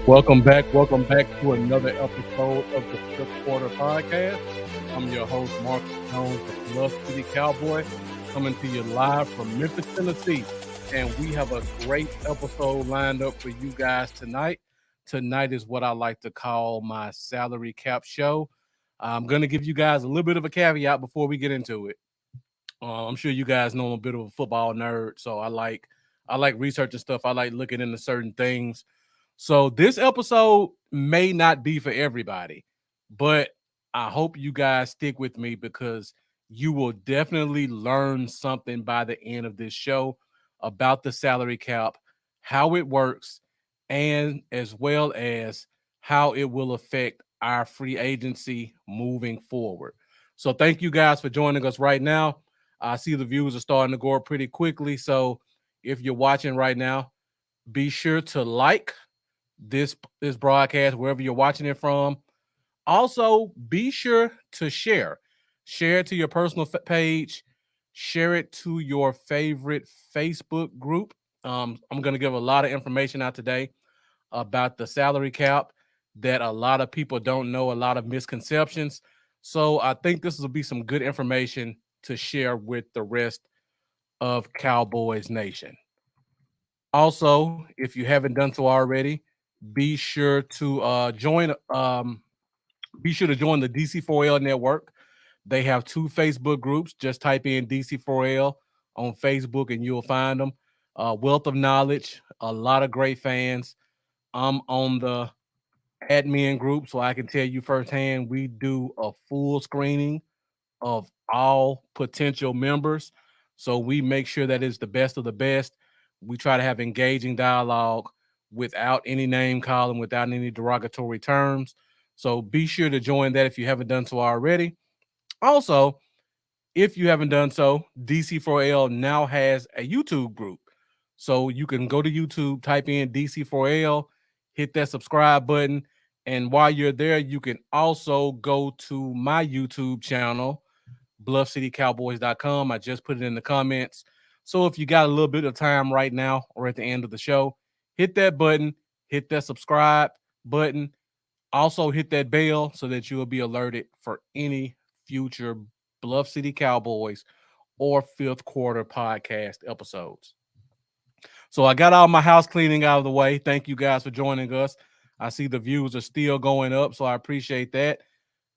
Welcome back. Welcome back to another episode of the Fifth Quarter Podcast. I'm your host, Marcus Jones, the Bluff City Cowboy, coming to you live from Memphis, Tennessee. And we have a great episode lined up for you guys tonight. Tonight is what I like to call my salary cap show. I'm going to give you guys a little bit of a caveat before we get into it. I'm sure you guys know I'm a bit of a football nerd, so I like researching stuff. I like looking into certain things. So this episode may not be for everybody, but I hope you guys stick with me because you will definitely learn something by the end of this show about the salary cap, how it works, and as well as how it will affect our free agency moving forward. So thank you guys for joining us right now. I see the views are starting to go up pretty quickly. So if you're watching right now, be sure to like this broadcast wherever you're watching it from. Also, be sure to share it to your personal page, share it to your favorite Facebook group. I'm going to give a lot of information out today about the salary cap that a lot of people don't know, a lot of misconceptions. So I think this will be some good information to share with the rest of Cowboys Nation. Also, if you haven't done so already, be sure to join. Be sure to join the DC4L network. They have two Facebook groups. Just type in DC4L on Facebook and you'll find them. Wealth of knowledge, a lot of great fans. I'm on the admin group, so I can tell you firsthand, we do a full screening of all potential members. So we make sure that it's the best of the best. We try to have engaging dialogue without any name calling, without any derogatory terms. So be sure to join that if you haven't done so already. Also, if you haven't done so, DC4L now has a YouTube group. So you can go to YouTube, type in DC4L, hit that subscribe button. And while you're there, you can also go to my YouTube channel, bluffcitycowboys.com. I just put it in the comments. So if you got a little bit of time right now or at the end of the show, hit that button, hit that subscribe button. Also hit that bell so that you will be alerted for any future Bluff City Cowboys or Fifth Quarter podcast episodes. So I got all my house cleaning out of the way. Thank you guys for joining us. I see the views are still going up, so I appreciate that.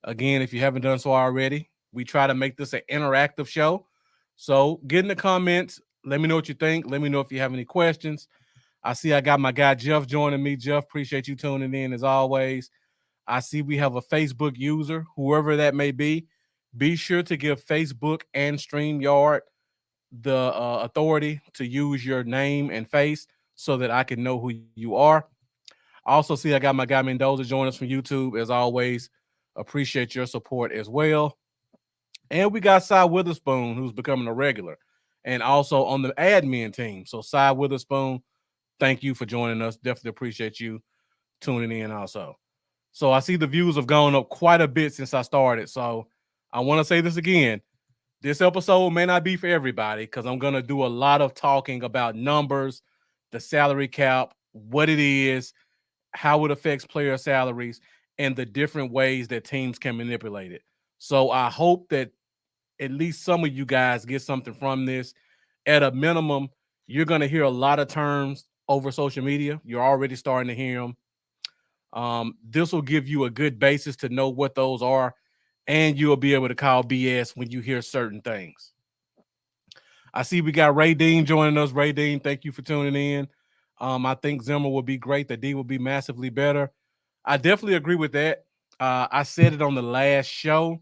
Again, if you haven't done so already, we try to make this an interactive show. So get in the comments. Let me know what you think. Let me know if you have any questions. I see I got my guy Jeff joining me. Jeff, appreciate you tuning in as always. I see we have a Facebook user, whoever that may be. Be sure to give Facebook and StreamYard the authority to use your name and face so that I can know who you are. I also see I got my guy Mendoza joining us from YouTube. As always, appreciate your support as well. And we got Cy Witherspoon, who's becoming a regular, and also on the admin team. So Cy Witherspoon, thank you for joining us. Definitely appreciate you tuning in also. So I see the views have gone up quite a bit since I started. So I want to say this again. This episode may not be for everybody because I'm going to do a lot of talking about numbers, the salary cap, what it is, how it affects player salaries, and the different ways that teams can manipulate it. So I hope that at least some of you guys get something from this. At a minimum, you're going to hear a lot of terms over social media. You're already starting to hear them. This will give you a good basis to know what those are, and you'll be able to call BS when you hear certain things. I see we got Ray Dean joining us. Ray Dean, thank you for tuning in. I think Zimmer will be great. The D will be massively better. I definitely agree with that. I said it on the last show.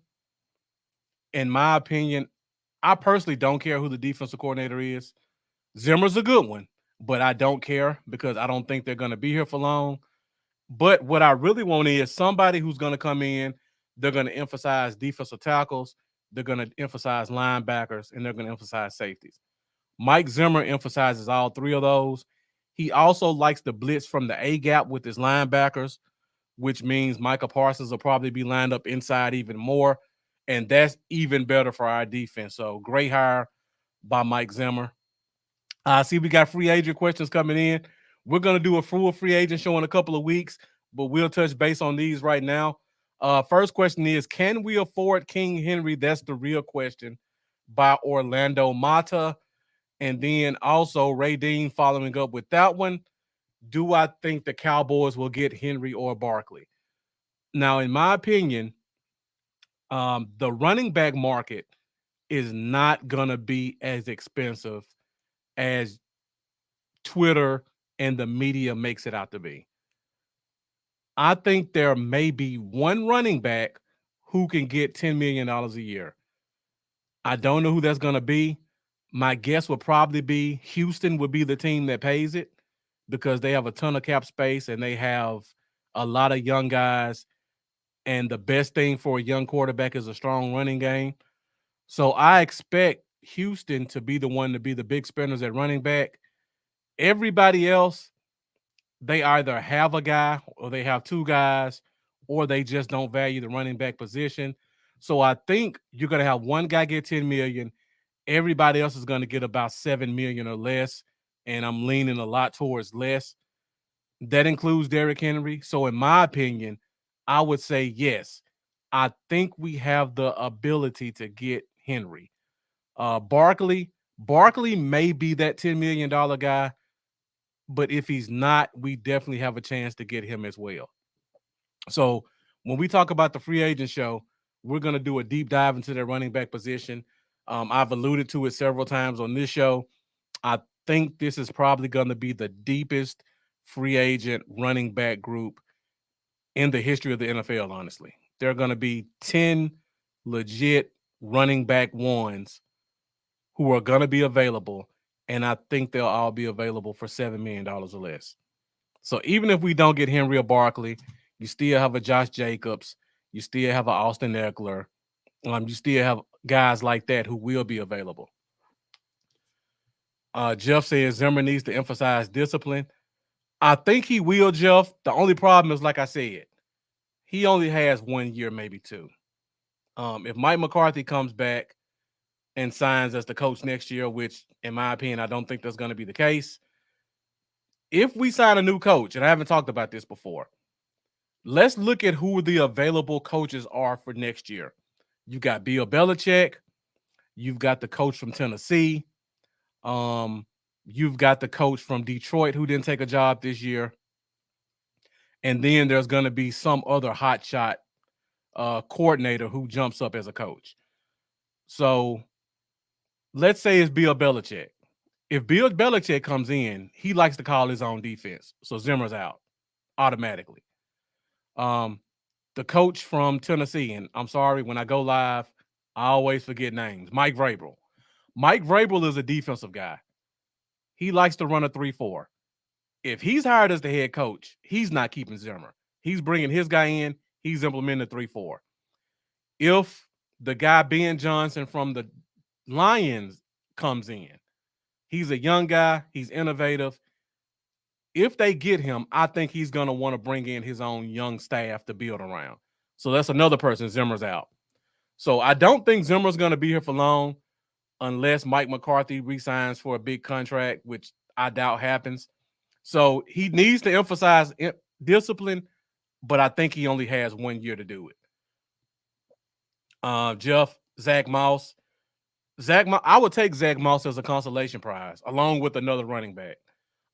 In my opinion, I personally don't care who the defensive coordinator is. Zimmer's a good one, but I don't care because I don't think they're going to be here for long. But what I really want is somebody who's going to come in. They're going to emphasize defensive tackles. They're going to emphasize linebackers, and they're going to emphasize safeties. Mike Zimmer emphasizes all three of those. He also likes the blitz from the A gap with his linebackers, which means Micah Parsons will probably be lined up inside even more, and that's even better for our defense. So great hire by Mike Zimmer. I see we got free agent questions coming in. We're going to do a full free agent show in a couple of weeks, but we'll touch base on these right now. First question is, can we afford King Henry? That's the real question, by Orlando Mata. And then also Ray Dean following up with that one. Do I think the Cowboys will get Henry or Barkley? Now, in my opinion, the running back market is not going to be as expensive as Twitter and the media makes it out to be. I think there may be one running back who can get $10 million a year. I don't know who that's going to be. My guess would probably be Houston would be the team that pays it because they have a ton of cap space and they have a lot of young guys. And the best thing for a young quarterback is a strong running game. So I expect Houston to be the one to be the big spenders at running back. Everybody else, they either have a guy or they have two guys or they just don't value the running back position. So I think you're going to have one guy get 10 million. Everybody else is going to get about 7 million or less. And I'm leaning a lot towards less. That includes Derrick Henry. So in my opinion, I would say yes. I think we have the ability to get Henry. Barkley may be that $10 million guy, but if he's not, we definitely have a chance to get him as well. So when we talk about the free agent show, we're going to do a deep dive into their running back position. I've alluded to it several times on this show. I think this is probably going to be the deepest free agent running back group in the history of the NFL, honestly. There are going to be 10 legit running back ones who are going to be available, and I think they'll all be available for $7 million or less. So even if we don't get Henry or Barkley, you still have a Josh Jacobs, you still have an Austin Eckler, you still have guys like that who will be available. Jeff says Zimmer needs to emphasize discipline. I think he will, Jeff. The only problem is, like I said, he only has 1 year, maybe two. If Mike McCarthy comes back and signs as the coach next year, which in my opinion, I don't think that's going to be the case. If we sign a new coach, and I haven't talked about this before, let's look at who the available coaches are for next year. You got Bill Belichick. You've got the coach from Tennessee. You've got the coach from Detroit who didn't take a job this year. And then there's going to be some other hotshot coordinator who jumps up as a coach. So let's say it's Bill Belichick. If Bill Belichick comes in, he likes to call his own defense. So Zimmer's out automatically. The coach from Tennessee, and I'm sorry, when I go live, I always forget names. Mike Vrabel. Mike Vrabel is a defensive guy. He likes to run a 3-4. If he's hired as the head coach, he's not keeping Zimmer. He's bringing his guy in. He's implementing the 3-4. If the guy Ben Johnson from the Lions comes in, he's a young guy. He's innovative. If they get him, I think he's going to want to bring in his own young staff to build around. So that's another person. Zimmer's out. So I don't think Zimmer's going to be here for long unless Mike McCarthy resigns for a big contract, which I doubt happens. So he needs to emphasize discipline, but I think he only has 1 year to do it. Jeff, Zach Moss. I would take Zach Moss as a consolation prize, along with another running back.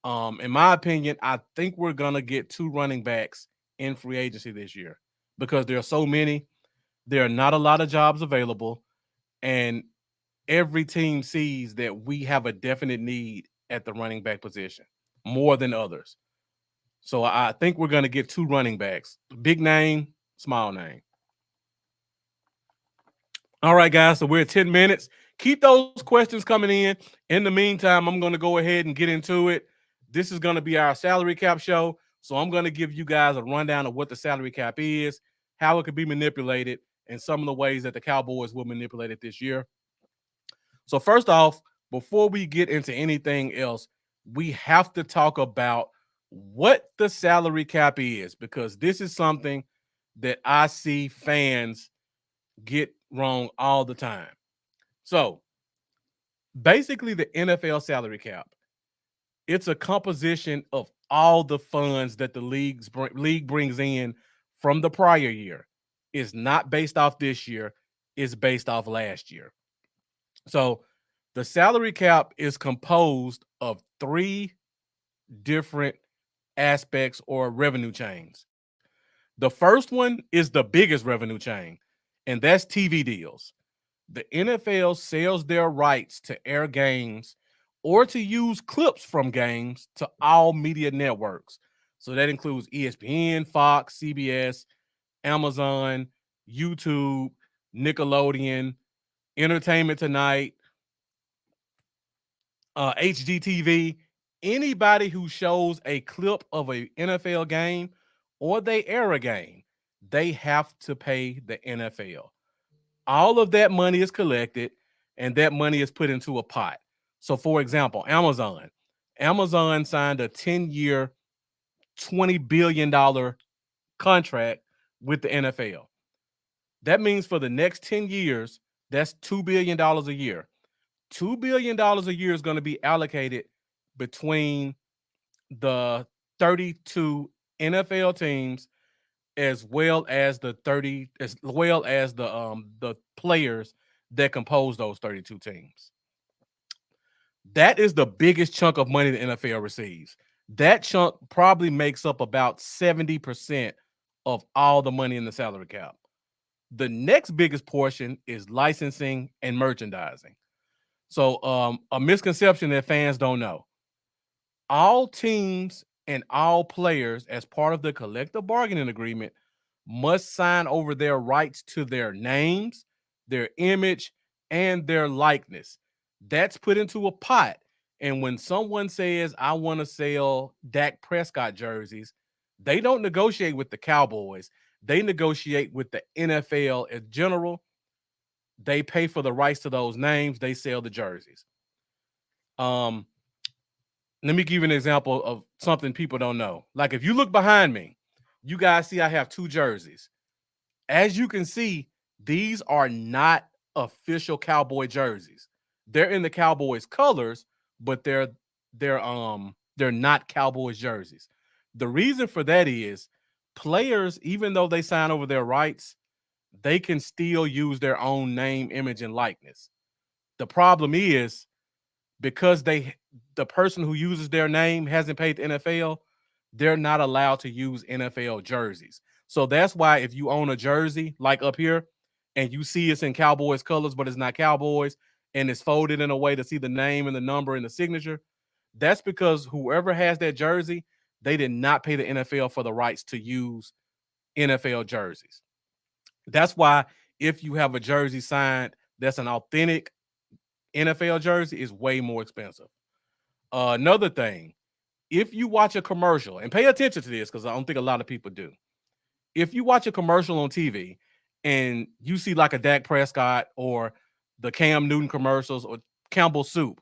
In my opinion, I think we're going to get 2 running backs in free agency this year because there are so many. There are not a lot of jobs available, and every team sees that we have a definite need at the running back position more than others. So I think we're going to get 2 running backs, big name, small name. All right, guys, so we're at 10 minutes. Keep those questions coming in. In the meantime, I'm going to go ahead and get into it. This is going to be our salary cap show. So I'm going to give you guys a rundown of what the salary cap is, how it could be manipulated, and some of the ways that the Cowboys will manipulate it this year. So first off, before we get into anything else, we have to talk about what the salary cap is, because this is something that I see fans get wrong all the time. So basically the NFL salary cap, it's a composition of all the funds that the league brings in from the prior year is not based off this year, it's based off last year. So the salary cap is composed of three different aspects or revenue chains. The first one is the biggest revenue chain, and that's TV deals. The NFL sells their rights to air games or to use clips from games to all media networks. So that includes ESPN, Fox, CBS, Amazon, YouTube, Nickelodeon, Entertainment Tonight, HGTV. Anybody who shows a clip of a NFL game or they air a game, they have to pay the NFL. All of that money is collected and that money is put into a pot. So, for example, Amazon signed a 10-year, $20 billion contract with the NFL. That means for the next 10 years, that's $2 billion a year. $2 billion a year is going to be allocated between the 32 NFL teams as well as the the players that compose those 32 teams. That is the biggest chunk of money the NFL receives. That chunk probably makes up about 70% of all the money in the salary cap. The next biggest portion is licensing and merchandising. So a misconception that fans don't know. All teams and all players, as part of the collective bargaining agreement, must sign over their rights to their names, their image, and their likeness. That's put into a pot. And when someone says, I want to sell Dak Prescott jerseys, they don't negotiate with the Cowboys. They negotiate with the NFL in general. They pay for the rights to those names. They sell the jerseys. Let me give you an example of something people don't know. Like if you look behind me, you guys see I have two jerseys. As you can see, these are not official Cowboy jerseys. They're in the Cowboys colors, but they're not Cowboys jerseys. The reason for that is players, even though they sign over their rights, they can still use their own name, image, and likeness. The problem is because the person who uses their name hasn't paid the NFL, they're not allowed to use NFL jerseys. So that's why if you own a jersey like up here and you see it's in Cowboys colors, but it's not Cowboys and it's folded in a way to see the name and the number and the signature, that's because whoever has that jersey, they did not pay the NFL for the rights to use NFL jerseys. That's why if you have a jersey signed that's an authentic NFL jersey, is way more expensive. Another thing, if you watch a commercial, and pay attention to this because I don't think a lot of people do. If you watch a commercial on TV and you see like a Dak Prescott or the Cam Newton commercials or Campbell Soup,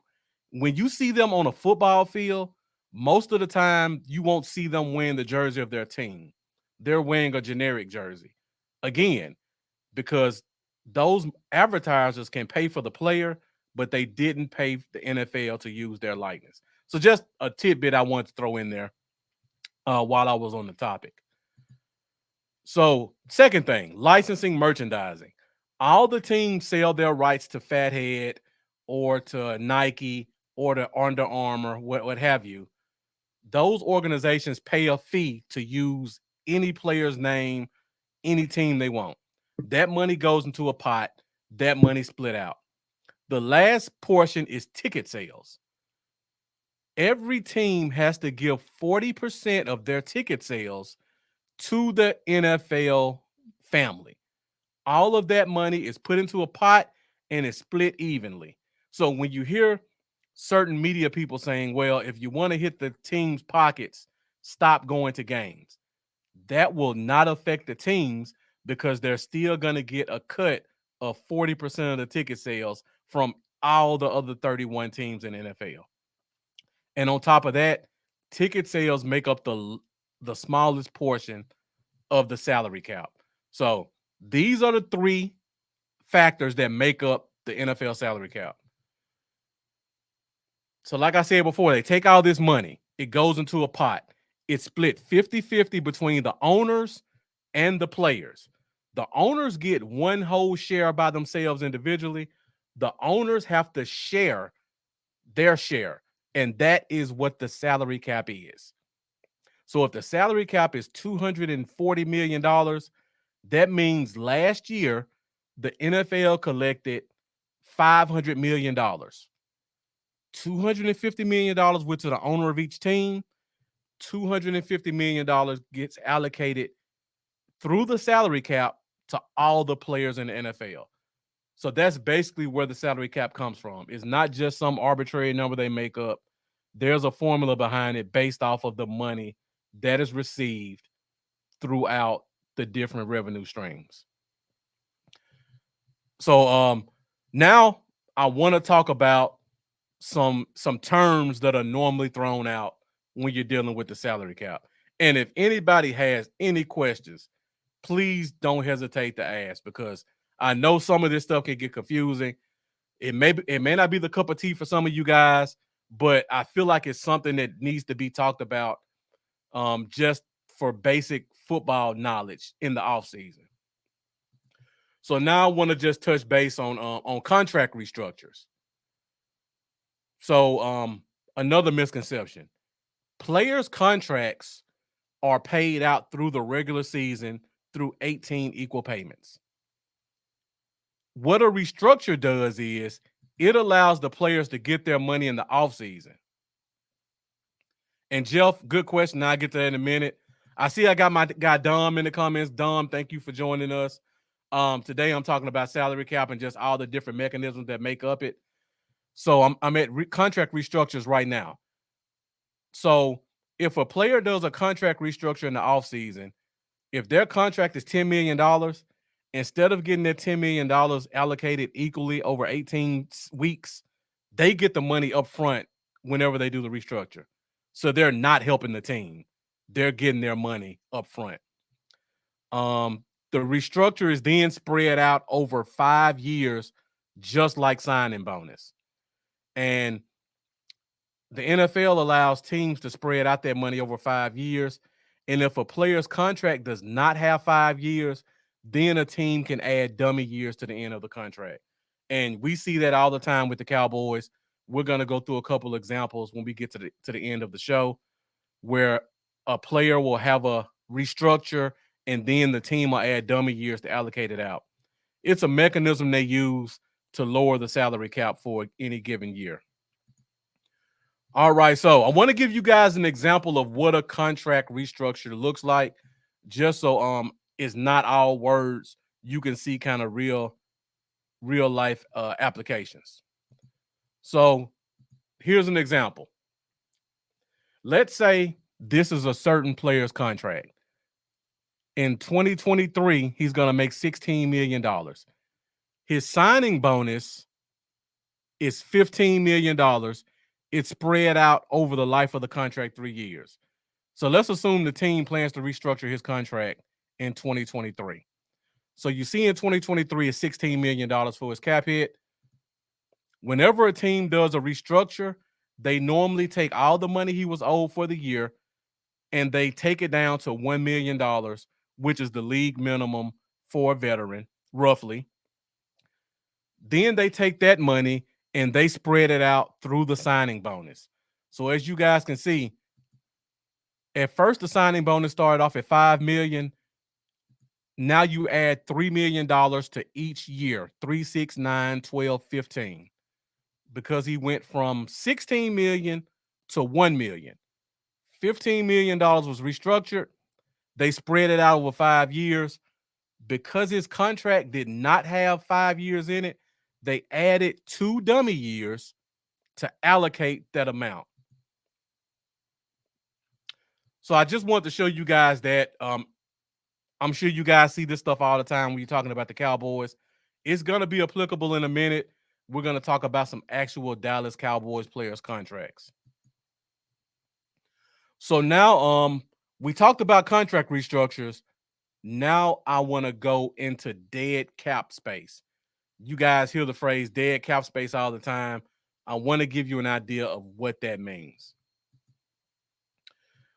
when you see them on a football field, most of the time you won't see them wearing the jersey of their team. They're wearing a generic jersey. Again, because those advertisers can pay for the player, but they didn't pay the NFL to use their likeness. So just a tidbit I wanted to throw in there while I was on the topic. So second thing, licensing, merchandising. All the teams sell their rights to Fathead or to Nike or to Under Armour, what have you. Those organizations pay a fee to use any player's name, any team they want. That money goes into a pot. That money split out. The last portion is ticket sales. Every team has to give 40% of their ticket sales to the NFL family. All of that money is put into a pot and is split evenly. So when you hear certain media people saying, well, if you want to hit the team's pockets, stop going to games. That will not affect the teams because they're still going to get a cut of 40% of the ticket sales from all the other 31 teams in the NFL. And on top of that, ticket sales make up the smallest portion of the salary cap. So these are the three factors that make up the NFL salary cap. So like I said before, they take all this money. It goes into a pot. It's split 50-50 between the owners and the players. The owners get one whole share by themselves individually. The owners have to share their share, and that is what the salary cap is. So if the salary cap is $240 million, that means last year the NFL collected $500 million. $250 million went to the owner of each team. $250 million gets allocated through the salary cap to all the players in the NFL. So that's basically where the salary cap comes from. It's not just some arbitrary number they make up. There's a formula behind it based off of the money that is received throughout the different revenue streams. So now I want to talk about some terms that are normally thrown out when you're dealing with the salary cap. And if anybody has any questions, please don't hesitate to ask, because I know some of this stuff can get confusing. It may not be the cup of tea for some of you guys, but I feel like it's something that needs to be talked about just for basic football knowledge in the offseason. So now I want to just touch base on contract restructures. So another misconception. Players' contracts are paid out through the regular season through 18 equal payments. What a restructure does is it allows the players to get their money in the offseason. And Jeff, good question. I'll get to that in a minute. I see I got my guy Dom in the comments. Dom, thank you for joining us. Today I'm talking about salary cap and just all the different mechanisms that make up it. So I'm at contract restructures right now. So if a player does a contract restructure in the offseason, if their contract is $10 million, instead of getting that $10 million allocated equally over 18 weeks, they get the money up front whenever they do the restructure. So they're not helping the team. They're getting their money up front. The restructure is then spread out over 5 years, just like signing bonus. And the NFL allows teams to spread out their money over 5 years. And if a player's contract does not have 5 years, then a team can add dummy years to the end of the contract. And we see that all the time with the Cowboys. We're going to go through a couple examples when we get to the end of the show, where a player will have a restructure and then the team will add dummy years to allocate it out. It's a mechanism they use to lower the salary cap for any given year. All right, so I want to give you guys an example of what a contract restructure looks like, just so it's not all words. You can see kind of real life applications. So here's an example. Let's say this is a certain player's contract. In 2023, he's going to make $16 million. His signing bonus is $15 million. It's spread out over the life of the contract, 3 years. So let's assume the team plans to restructure his contract in 2023. So you see in 2023 is $16 million for his cap hit. Whenever a team does a restructure, they normally take all the money he was owed for the year and they take it down to $1 million, which is the league minimum for a veteran, roughly. Then they take that money and they spread it out through the signing bonus. So as you guys can see, at first the signing bonus started off at $5 million. Now you add $3 million to each year, 3, 6, 9, 12, 15. Because he went from $16 million to $1 million. $15 million was restructured. They spread it out over 5 years. Because his contract did not have 5 years in it, they added 2 dummy years to allocate that amount. So I just want to show you guys that I'm sure you guys see this stuff all the time when you're talking about the Cowboys. It's going to be applicable in a minute. We're going to talk about some actual Dallas Cowboys players' contracts. So now we talked about contract restructures. Now I want to go into dead cap space. You guys hear the phrase dead cap space all the time. I want to give you an idea of what that means.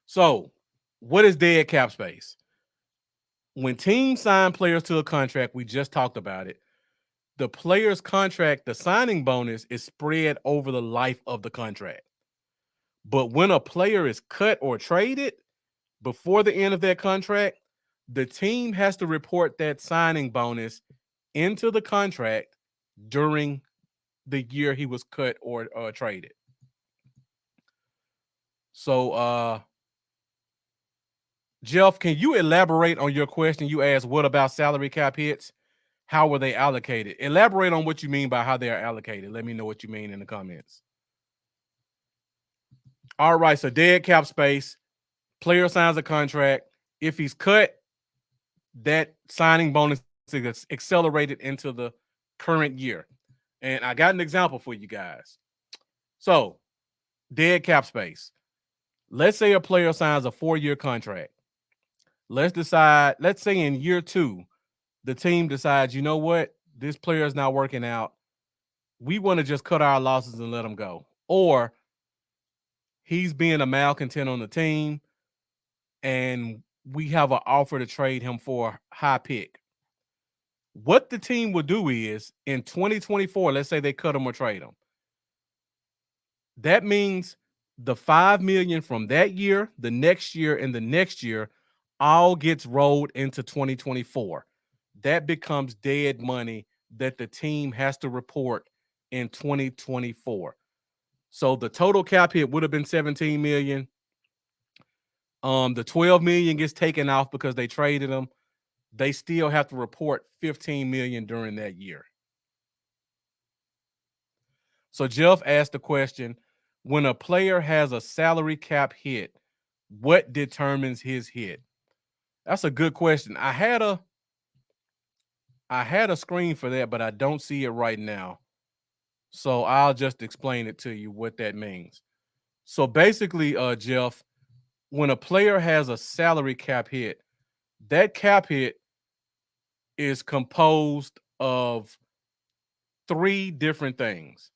So What is dead cap space? When teams sign players to a contract, we just talked about it. The player's contract, the signing bonus, is spread over the life of the contract. But when a player is cut or traded before the end of that contract, the team has to report that signing bonus into the contract during the year he was cut or traded. So, Jeff, can you elaborate on your question? You asked, what about salary cap hits? How were they allocated? Elaborate on what you mean by how they are allocated. Let me know what you mean in the comments. All right, so dead cap space, player signs a contract. If he's cut, that signing bonus is accelerated into the current year. And I got an example for you guys. So, dead cap space. Let's say a player signs a 4-year contract. Let's say in year 2, the team decides, you know what? This player is not working out. We want to just cut our losses and let him go. Or he's being a malcontent on the team and we have an offer to trade him for a high pick. What the team will do is in 2024, let's say they cut him or trade him. That means the $5 million from that year, the next year, and the next year all gets rolled into 2024. That becomes dead money that the team has to report in 2024. So the total cap hit would have been 17 million. The 12 million gets taken off because they traded them. They still have to report 15 million during that year. So Jeff asked the question, when a player has a salary cap hit, what determines his hit? That's a good question. I had a screen for that, but I don't see it right now. So I'll just explain it to you what that means. So basically, Jeff, when a player has a salary cap hit, that cap hit is composed of 3 different things.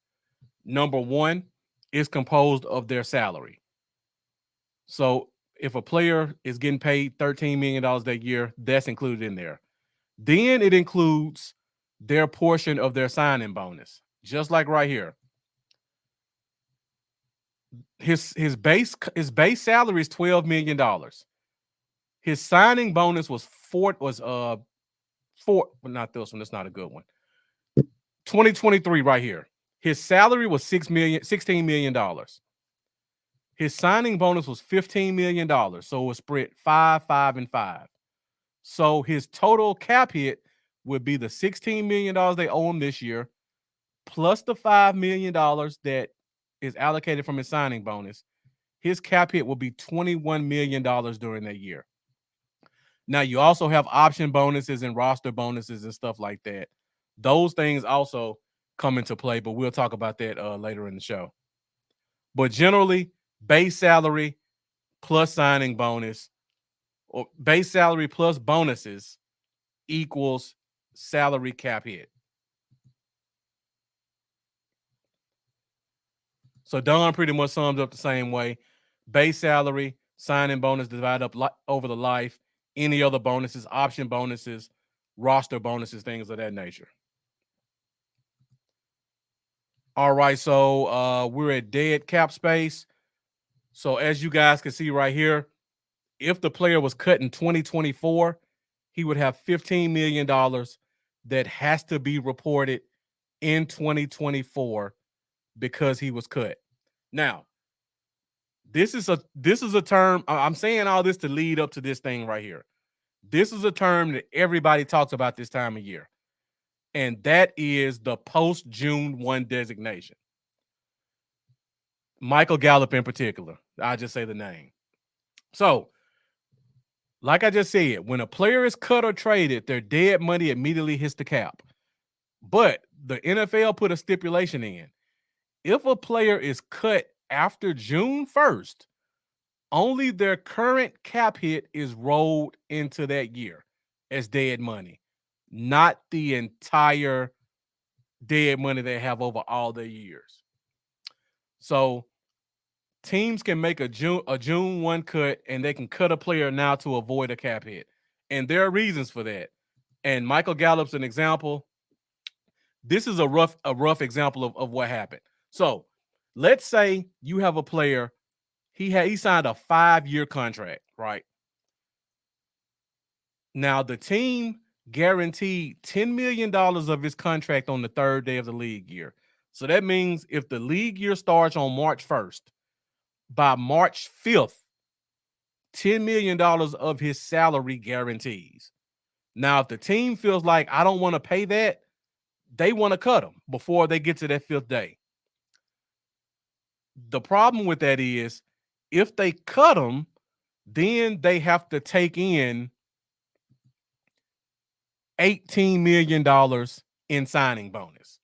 Number 1 is composed of their salary. So if a player is getting paid $13 million that year, that's included in there. Then it includes their portion of their signing bonus, just like right here. His base salary is $12 million. His signing bonus was not this one, that's not a good one. 2023 right here. His salary was $16 million. His signing bonus was $15 million. So it was spread 5, 5, and 5. So his total cap hit would be the $16 million they owe him this year, plus the $5 million that is allocated from his signing bonus. His cap hit will be $21 million during that year. Now, you also have option bonuses and roster bonuses and stuff like that. Those things also come into play, but we'll talk about that later in the show. But generally, base salary plus signing bonus, or base salary plus bonuses, equals salary cap hit. So Don pretty much sums up the same way. Base salary, signing bonus divided up over the life, any other bonuses, option bonuses, roster bonuses, things of that nature. All right, so we're at dead cap space. So as you guys can see right here, if the player was cut in 2024, he would have $15 million that has to be reported in 2024 because he was cut. Now, this is a term. I'm saying all this to lead up to this thing right here. This is a term that everybody talks about this time of year, and that is the post-June 1 designation. Michael Gallup in particular. I'll just say the name. So, like I just said, when a player is cut or traded, their dead money immediately hits the cap. But the NFL put a stipulation in. If a player is cut after June 1st, only their current cap hit is rolled into that year as dead money, not the entire dead money they have over all their years. So teams can make a June 1 cut, and they can cut a player now to avoid a cap hit. And there are reasons for that. And Michael Gallup's an example. This is a rough example of what happened. So let's say you have a player, he signed a 5-year contract, right? Now the team guaranteed $10 million of his contract on the 3rd day of the league year. So that means if the league year starts on March 1st, by March 5th, $10 million of his salary guarantees. Now, if the team feels like I don't want to pay that, they want to cut him before they get to that 5th day. The problem with that is if they cut him, then they have to take in $18 million in signing bonus.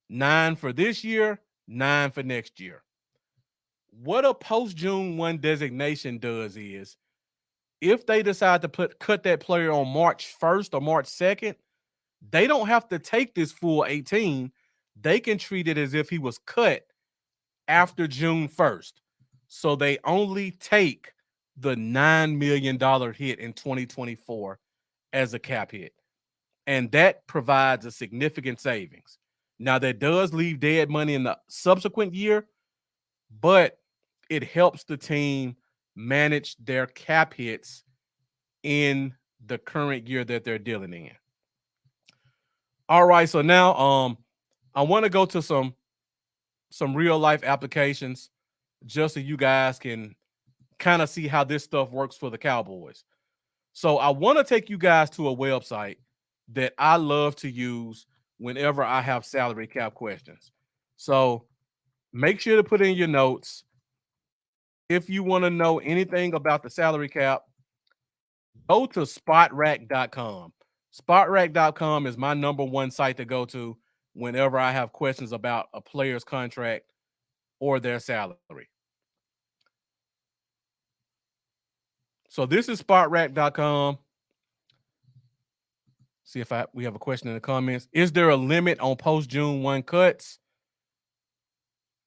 9 for this year, 9 for next year. What a post June 1 designation does is if they decide to cut that player on March 1st or March 2nd, they don't have to take this full 18. They can treat it as if he was cut after June 1st. So they only take the $9 million hit in 2024 as a cap hit. And that provides a significant savings. Now, that does leave dead money in the subsequent year, but it helps the team manage their cap hits in the current year that they're dealing in. All right, so now I want to go to some real life applications just so you guys can kind of see how this stuff works for the Cowboys. So I want to take you guys to a website that I love to use whenever I have salary cap questions. So make sure to put in your notes. If you want to know anything about the salary cap, go to spotrack.com. Spotrack.com is my number one site to go to whenever I have questions about a player's contract or their salary. So this is spotrack.com. See if we have a question in the comments. Is there a limit on post June 1 cuts?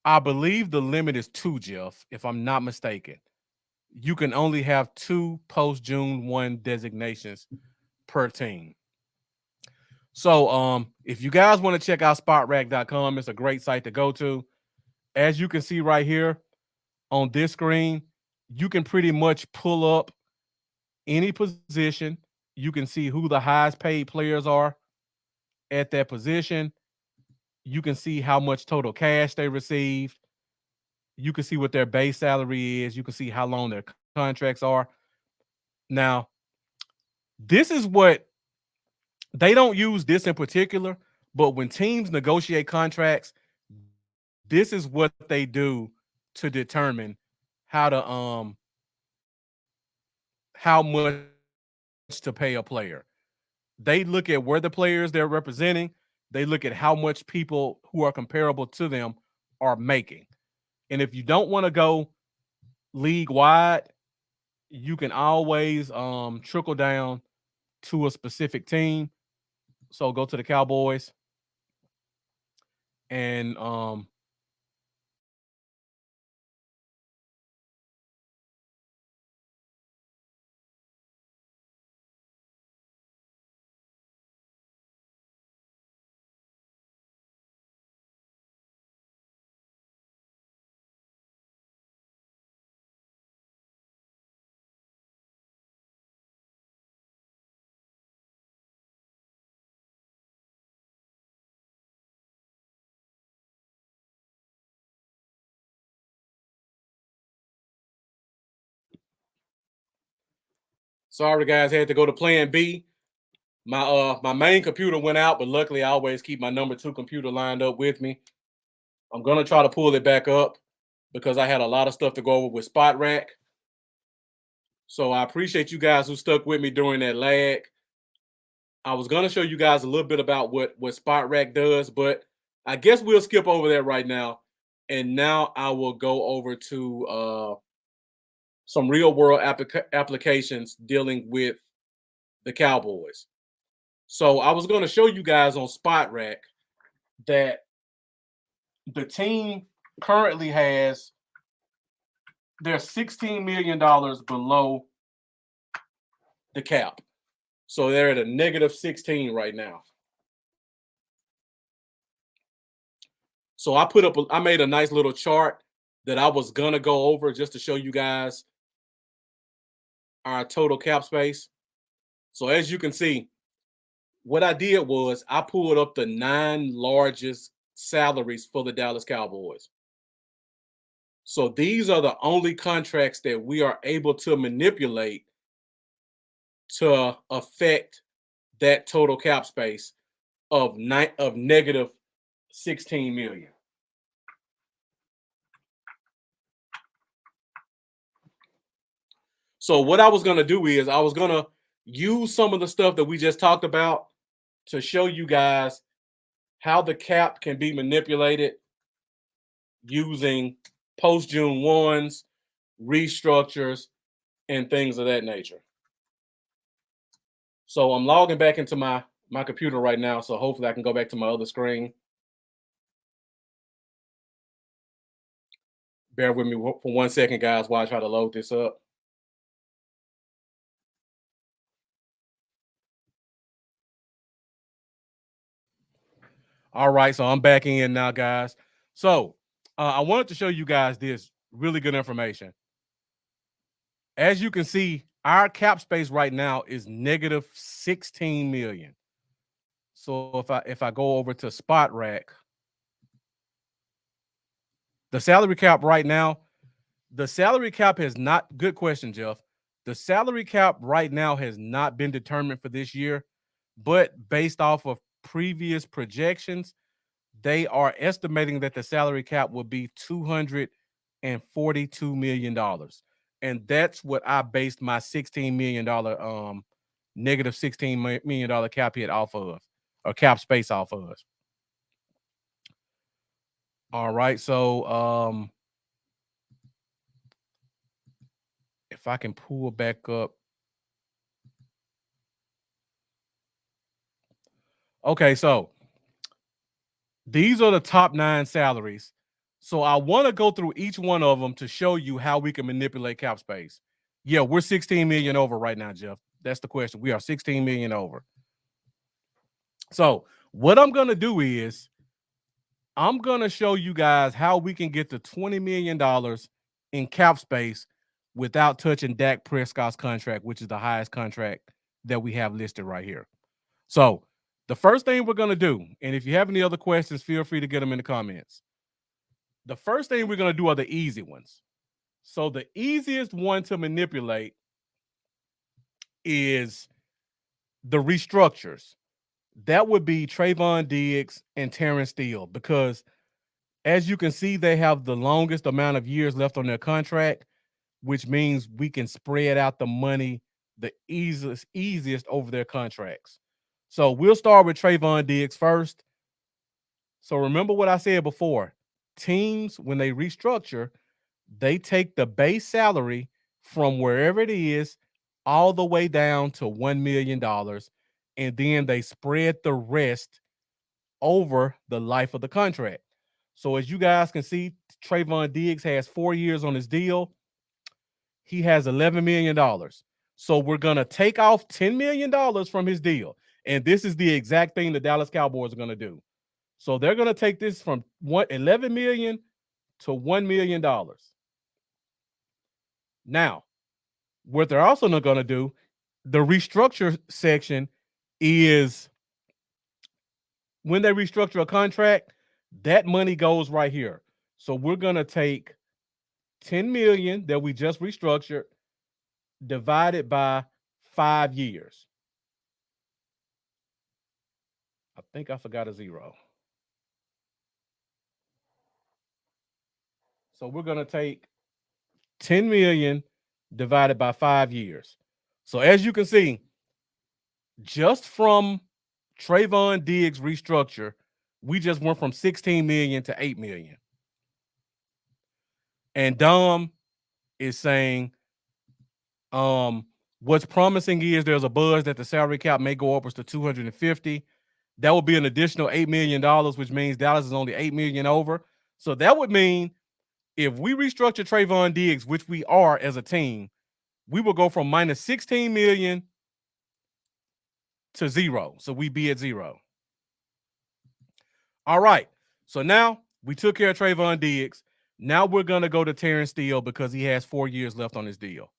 I believe the limit is 2, Jeff, if I'm not mistaken. You can only have 2 post June 1 designations per team. So if you guys want to check out spotrack.com, it's a great site to go to. As you can see right here on this screen, you can pretty much pull up any position. You can see who the highest paid players are at that position. You can see how much total cash they received. You can see what their base salary is. You can see how long their contracts are. Now, this is what they don't use this in particular, but when teams negotiate contracts, this is what they do to determine how much to pay a player. They look at where the players they're representing. They look at how much people who are comparable to them are making. And if you don't want to go league wide, you can always trickle down to a specific team. So go to the Cowboys and sorry guys, had to go to plan B. My main computer went out, but luckily I always keep my number 2 computer lined up with me. I'm gonna try to pull it back up because I had a lot of stuff to go over with SpotRack. So I appreciate you guys who stuck with me during that lag. I was gonna show you guys a little bit about what SpotRack does, but I guess we'll skip over that right now. And now I will go over to some real world applications dealing with the Cowboys. So I was going to show you guys on SpotRack that the team currently has they're $16 million below the cap. So they're at a negative 16 right now. So I made a nice little chart that I was gonna go over just to show you guys our total cap space. So as you can see, what I did was I pulled up the 9 largest salaries for the Dallas Cowboys. So these are the only contracts that we are able to manipulate to affect that total cap space of negative 16 million. So what I was going to do is I was going to use some of the stuff that we just talked about to show you guys how the cap can be manipulated using post June 1s, restructures, and things of that nature. So I'm logging back into my computer right now, so hopefully I can go back to my other screen. Bear with me for 1 second, guys, while I try to load this up. All right, so I'm back in now, guys. So I wanted to show you guys this really good information. As you can see, our cap space right now is negative 16 million. So if I go over to Spot Rack, the salary cap right now, the salary cap has not, good question, Jeff. The salary cap right now has not been determined for this year, but based off of previous projections, they are estimating that the salary cap will be $242 million. And that's what I based my $16 million negative $16 million cap hit off of, or cap space off of. All right, so if I can pull back up. Okay, so these are the top 9 salaries. So I want to go through each one of them to show you how we can manipulate cap space. Yeah, we're 16 million over right now, Jeff. That's the question. We are 16 million over. So what I'm going to do is I'm going to show you guys how we can get to $20 million in cap space without touching Dak Prescott's contract, which is the highest contract that we have listed right here. So the first thing we're going to do, and if you have any other questions, feel free to get them in the comments. The first thing we're going to do are the easy ones. So the easiest one to manipulate is the restructures. That would be Trayvon Diggs and Terrence Steele, because as you can see, they have the longest amount of years left on their contract, which means we can spread out the money the easiest over their contracts. So we'll start with Trayvon Diggs first. So remember what I said before. Teams, when they restructure, they take the base salary from wherever it is all the way down to $1 million, and then they spread the rest over the life of the contract. So as you guys can see, Trayvon Diggs has 4 years on his deal. He has $11 million. So we're going to take off $10 million from his deal. And this is the exact thing the Dallas Cowboys are going to do. So they're going to take this from $11 million to $1 million. Now, what they're also not going to do, the restructure section is when they restructure a contract, that money goes right here. So we're going to take 10 million that we just restructured, divided by 5 years. I think I forgot a zero. So we're going to take 10 million divided by 5 years. So as you can see, just from Trayvon Diggs restructure, we just went from 16 million to 8 million. And Dom is saying, what's promising is there's a buzz that the salary cap may go upwards to 250. That would be an additional $8 million, which means Dallas is only $8 million over. So that would mean If we restructure Trayvon Diggs, which we are as a team, we will go from minus 16 million to zero. So we be at zero. All right. So now we took care of Trayvon Diggs. Now we're going to go to Terrence Steele because he has 4 years left on his deal.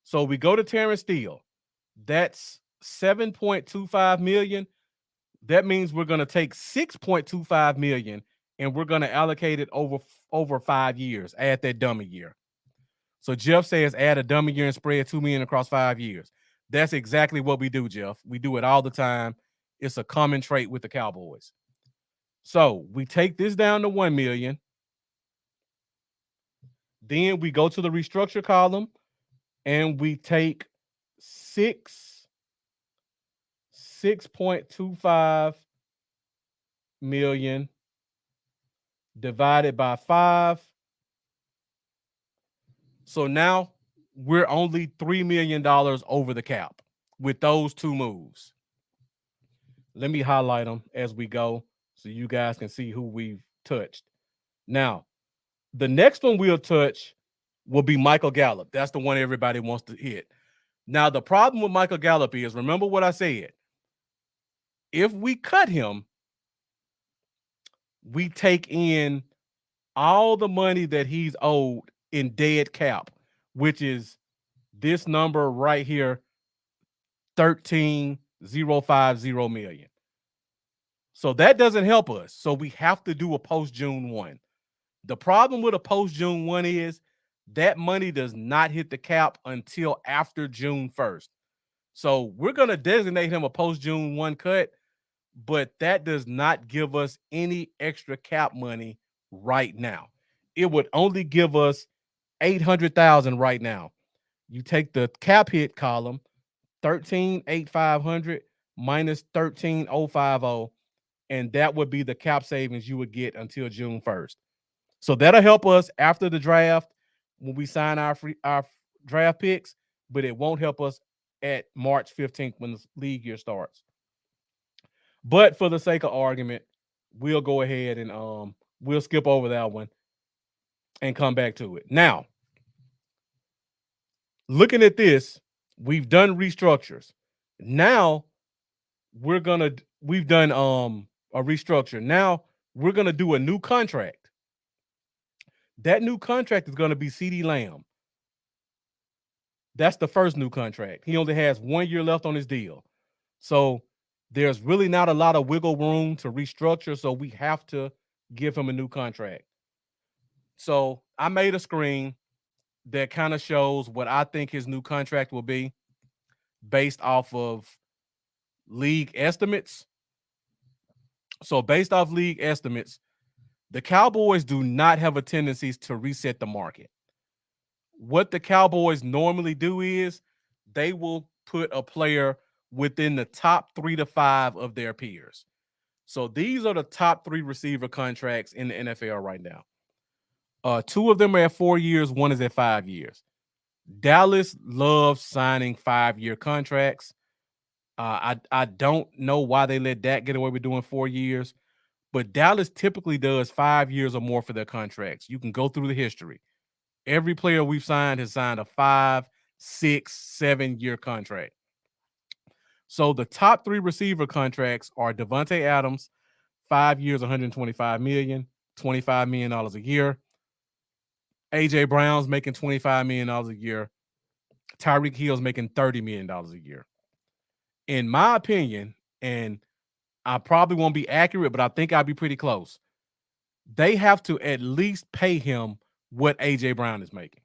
So we go to Terrence Steele. That's $7.25 million. That means we're going to take $6.25 million and we're going to allocate it over 5 years. Add that dummy year. So Jeff says add a dummy year and spread $2 million across 5 years. That's exactly what we do, Jeff. We do it all the time. It's a common trait with the Cowboys. So we take this down to $1 million. Then we go to the restructure column and we take 6.25 million divided by 5. So now we're only $3 million over the cap with those two moves. Let me highlight them as we go so you guys can see who we've touched. Now, the next one we'll touch will be Michael Gallup. That's the one everybody wants to hit. Now, the problem with Michael Gallup is, remember what I said, if we cut him, we take in all the money that he's owed in dead cap, which is this number right here, $13,050 million. So that doesn't help us. So we have to do a post June 1. The problem with a post June 1 is that money does not hit the cap until after June 1st. So we're going to designate him a post June 1 cut, but that does not give us any extra cap money right now. It would only give us $800,000 right now. You take the cap hit column, 13,850 minus 13,050, and that would be the cap savings you would get until June 1st. So that'll help us after the draft when we sign our draft picks, but it won't help us at March 15th when the league year starts. But for the sake of argument, we'll go ahead and we'll skip over that one and come back to it. Now, looking at this, we've done restructures. Now we've done a restructure. Now we're gonna do a new contract. That new contract is gonna be CeeDee Lamb. That's the first new contract. He only has 1 year left on his deal. So there's really not a lot of wiggle room to restructure. So we have to give him a new contract. So I made a screen that kind of shows what I think his new contract will be based off of league estimates. So based off league estimates, the Cowboys do not have a tendency to reset the market. What the Cowboys normally do is they will put a player within the top 3 to 5 of their peers. So these are the top 3 receiver contracts in the NFL right now. 2 of them are at 4 years. 1 is at 5 years. Dallas loves signing 5-year contracts. I don't know why they let Dak get away with doing 4 years, but Dallas typically does 5 years or more for their contracts. You can go through the history. Every player we've signed has signed a 5, 6, 7-year contract. So the top 3 receiver contracts are Devontae Adams, 5 years, $125 million, $25 million a year. AJ Brown's making $25 million a year. Tyreek Hill's making $30 million a year. In my opinion, and I probably won't be accurate, but I think I'll be pretty close. They have to at least pay him what AJ Brown is making.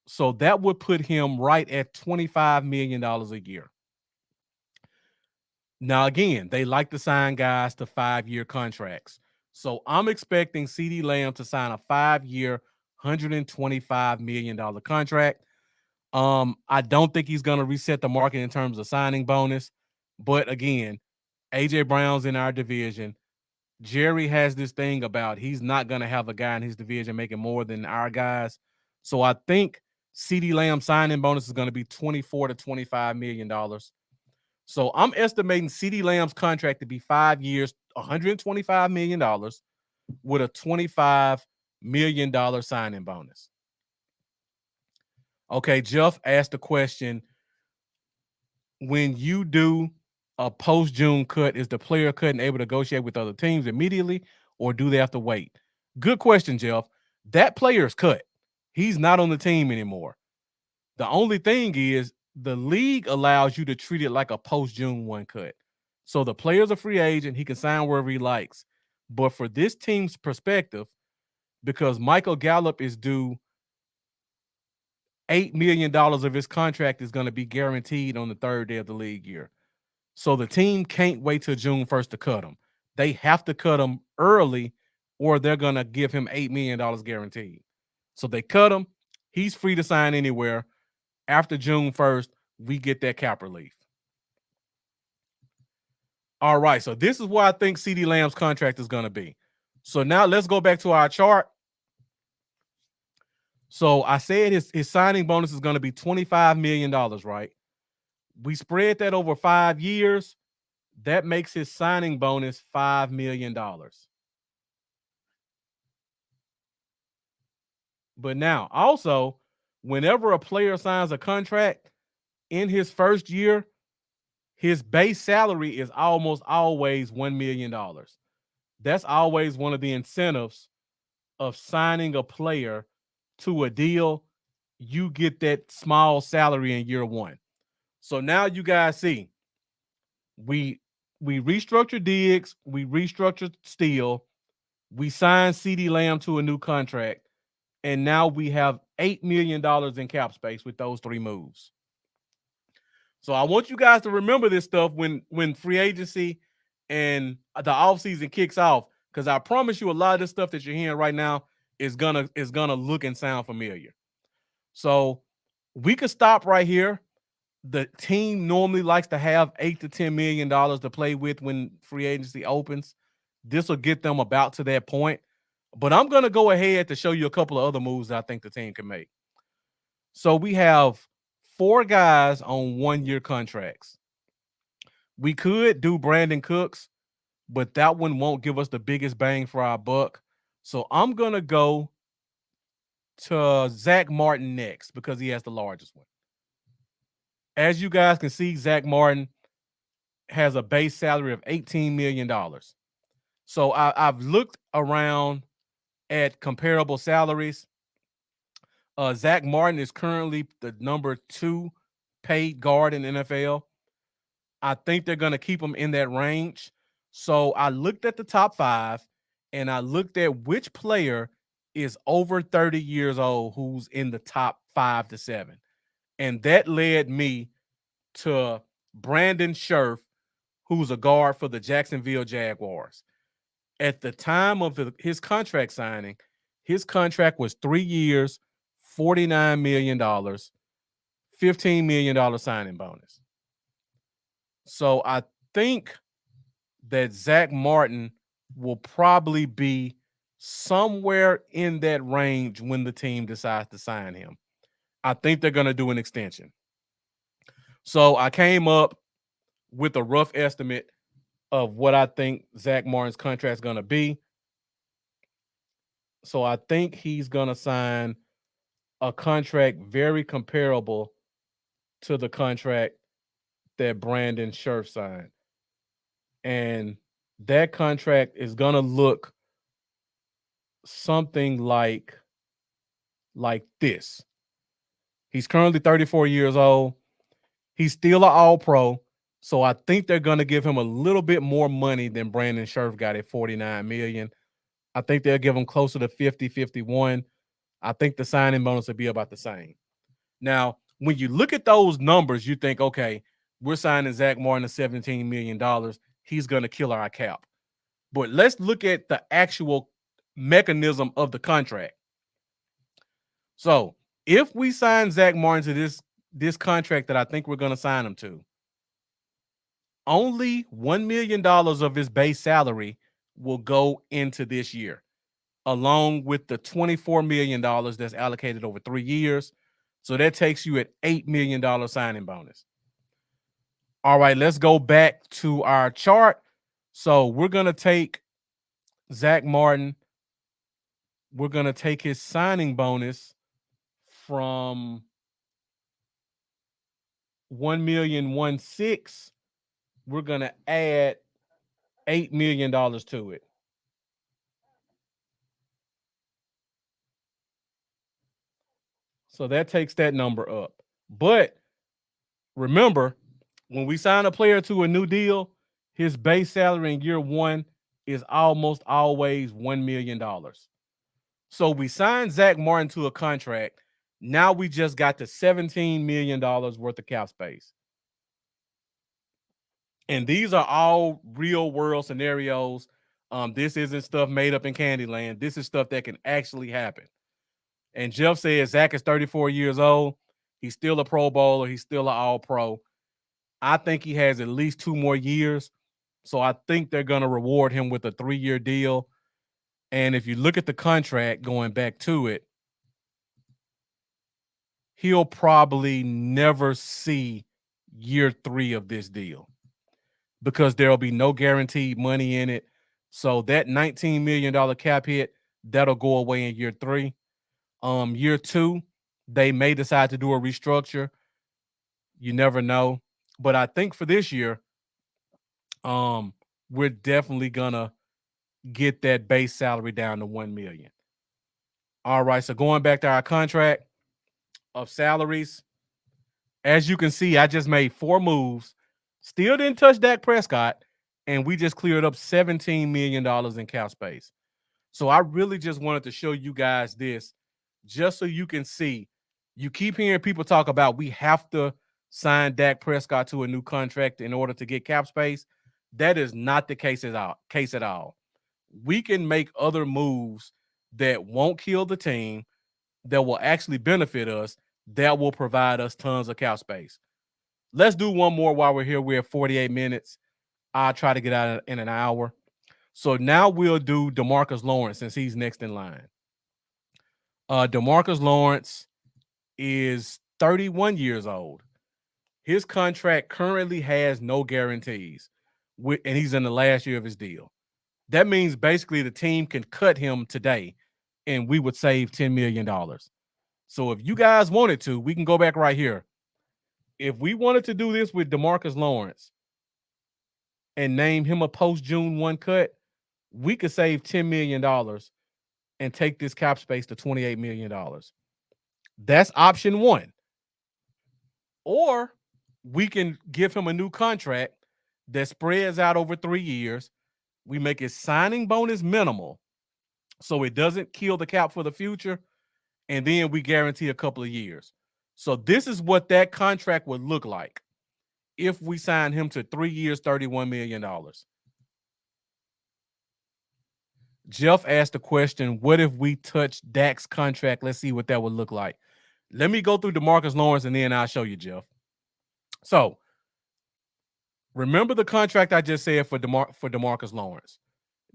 So that would put him right at $25 million a year. Now, again, they like to sign guys to 5-year contracts. So I'm expecting CeeDee Lamb to sign a 5-year, $125 million contract. I don't think he's going to reset the market in terms of signing bonus. But again, AJ Brown's in our division. Jerry has this thing about he's not going to have a guy in his division making more than our guys. So I think CeeDee Lamb signing bonus is going to be $24 to $25 million. So I'm estimating CeeDee Lamb's contract to be 5 years, $125 million with a $25 million signing bonus. Okay, Jeff asked the question, when you do a post-June cut, is the player cut and able to negotiate with other teams immediately, or do they have to wait? Good question, Jeff. That player is cut. He's not on the team anymore. The only thing is the league allows you to treat it like a post-June 1 cut. So the player's a free agent. He can sign wherever he likes. But for this team's perspective, because Michael Gallup is due $8 million of his contract is going to be guaranteed on the third day of the league year. So the team can't wait till June 1st to cut him. They have to cut him early or they're going to give him $8 million guaranteed. So they cut him. He's free to sign anywhere. After June 1st, we get that cap relief. All right, so this is where I think CeeDee Lamb's contract is going to be. So now let's go back to our chart. So I said his signing bonus is going to be $25 million, right? We spread that over 5 years. That makes his signing bonus $5 million. But now, also, whenever a player signs a contract in his first year, his base salary is almost always $1 million. That's always one of the incentives of signing a player to a deal. You get that small salary in year one. So now you guys see, we restructured Diggs, we restructured Steele, we signed CeeDee Lamb to a new contract, and now we have $8 million in cap space with those 3 moves. So I want you guys to remember this stuff when free agency and the offseason kicks off, because I promise you a lot of this stuff that you're hearing right now is gonna look and sound familiar. So we could stop right here. The team normally likes to have $8 to $10 million to play with when free agency opens. This will get them about to that point. But I'm going to go ahead to show you a couple of other moves that I think the team can make. So we have 4 guys on 1-year contracts. We could do Brandon Cooks, but that one won't give us the biggest bang for our buck. So I'm going to go to Zach Martin next because he has the largest one. As you guys can see, Zach Martin has a base salary of $18 million. So I've looked around at comparable salaries. Zach Martin is currently the number 2 paid guard in NFL. I think they're going to keep him in that range. So I looked at the top 5, and I looked at which player is over 30 years old who's in the top 5 to 7. And that led me to Brandon Scherf, who's a guard for the Jacksonville Jaguars. At the time of his contract signing, his contract was 3 years, $49 million, $15 million signing bonus. So I think that Zach Martin will probably be somewhere in that range when the team decides to sign him. I think they're going to do an extension. So I came up with a rough estimate of what I think Zach Martin's contract is going to be. So I think he's going to sign a contract very comparable to the contract that Brandon Scherf signed. And that contract is going to look something like this. He's currently 34 years old. He's still an all-pro. So I think they're going to give him a little bit more money than Brandon Scherf got at $49 million. I think they'll give him closer to 50, 51. I think the signing bonus will be about the same. Now, when you look at those numbers, you think, okay, we're signing Zach Martin to $17 million. He's going to kill our cap. But let's look at the actual mechanism of the contract. So if we sign Zach Martin to this contract that I think we're going to sign him to, only $1 million of his base salary will go into this year, along with the $24 million that's allocated over 3 years. So that takes you at $8 million signing bonus. All right, let's go back to our chart. So we're going to take Zach Martin. we're going to take his signing bonus from 1,160,000. We're going to add $8 million to it. So that takes that number up. But remember, when we sign a player to a new deal, his base salary in year one is almost always $1 million. So we signed Zach Martin to a contract. Now we just got to $17 million worth of cap space. And these are all real world scenarios. This isn't stuff made up in Candyland. This is stuff that can actually happen. And Jeff says Zach is 34 years old. He's still a Pro Bowler. He's still an All-Pro. I think he has at least 2 more years. So I think they're going to reward him with a 3-year deal. And if you look at the contract going back to it, he'll probably never see year 3 of this deal because there'll be no guaranteed money in it. So that $19 million cap hit, that'll go away in year 3. Year 2, they may decide to do a restructure. You never know. But I think for this year, we're definitely gonna get that base salary down to $1 million. All right, so going back to our contract of salaries, as you can see, I just made 4 moves, still didn't touch Dak Prescott, and we just cleared up $17 million in cap space. So I really just wanted to show you guys this just so you can see. You keep hearing people talk about we have to sign Dak Prescott to a new contract in order to get cap space. That is not the case at all. We can make other moves that won't kill the team, that will actually benefit us, that will provide us tons of cap space. Let's do one more while we're here. We're at 48 minutes. I'll try to get out in an hour. So now we'll do DeMarcus Lawrence since he's next in line. DeMarcus Lawrence is 31 years old. His contract currently has no guarantees, and he's in the last year of his deal. That means basically the team can cut him today, and we would save $10 million. So if you guys wanted to, we can go back right here. If we wanted to do this with DeMarcus Lawrence and name him a post-June 1 cut, we could save $10 million and take this cap space to $28 million. That's option 1. Or we can give him a new contract that spreads out over 3 years. We make his signing bonus minimal so it doesn't kill the cap for the future, and then we guarantee a couple of years. So this is what that contract would look like if we sign him to 3 years, $31 million. Jeff asked a question, what if we touch Dak's contract? Let's see what that would look like. Let me go through DeMarcus Lawrence, and then I'll show you, Jeff. So remember the contract I just said for DeMarcus Lawrence.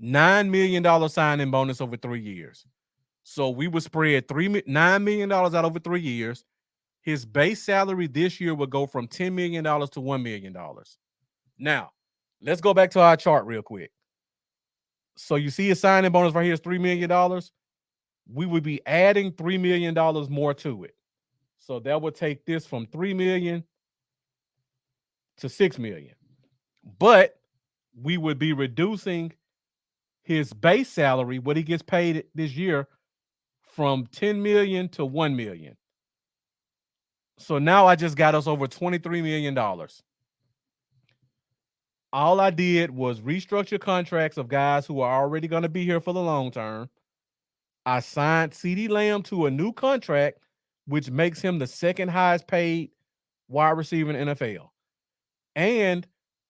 $9 million signing bonus over 3 years. So we would spread $9 million out over 3 years. His base salary this year would go from $10 million to $1 million. Now, let's go back to our chart real quick. So you see his signing bonus right here is $3 million. We would be adding $3 million more to it. So that would take this from $3 million to $6 million. But we would be reducing his base salary, what he gets paid this year, from $10 million to $1 million. So now I just got us over $23 million. All I did was restructure contracts of guys who are already going to be here for the long term. I signed CeeDee Lamb to a new contract, which makes him the second highest paid wide receiver in the NFL. And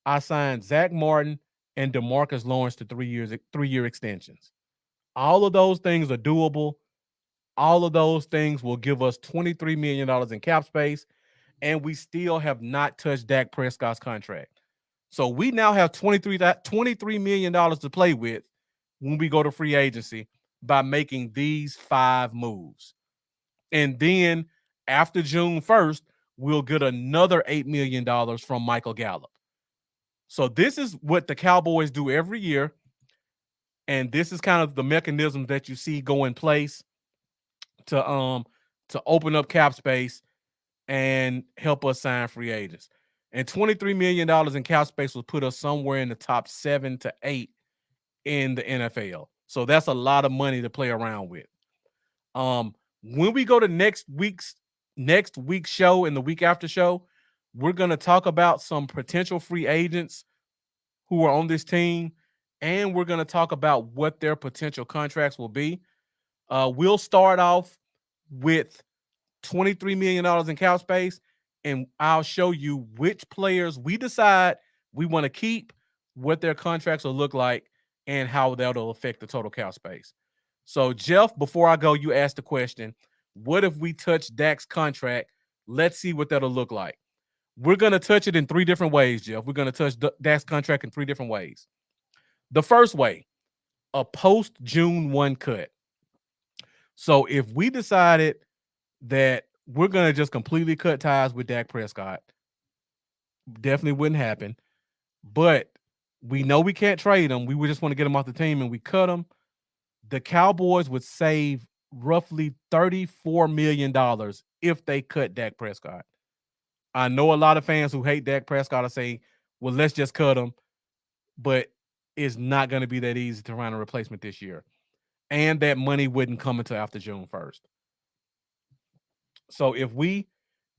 I signed Zach Martin and DeMarcus Lawrence to 3-year extensions. All of those things are doable. All of those things will give us $23 million in cap space, and we still have not touched Dak Prescott's contract. So we now have $23 million to play with when we go to free agency by making these 5 moves. And then after June 1st, we'll get another $8 million from Michael Gallup. So this is what the Cowboys do every year. And this is kind of the mechanism that you see go in place to open up cap space and help us sign free agents. And $23 million in cap space will put us somewhere in the top 7 to 8 in the NFL. So that's a lot of money to play around with. When we go to next week's show and the week after show, we're going to talk about some potential free agents who are on this team, and we're going to talk about what their potential contracts will be. We'll start off with $23 million in cap space, and I'll show you which players we decide we want to keep, what their contracts will look like, and how that'll affect the total cap space. So, Jeff, before I go, you asked the question, what if we touch Dak's contract? Let's see what that'll look like. We're going to touch it in 3 different ways, Jeff. We're going to touch Dak's contract in 3 different ways. The first way, a post-June 1 cut. So if we decided that we're going to just completely cut ties with Dak Prescott, definitely wouldn't happen. But we know we can't trade him. We would just want to get him off the team, and we cut him. The Cowboys would save roughly $34 million if they cut Dak Prescott. I know a lot of fans who hate Dak Prescott are saying, well, let's just cut him. But it's not going to be that easy to find a replacement this year. And that money wouldn't come until after June 1st. So if we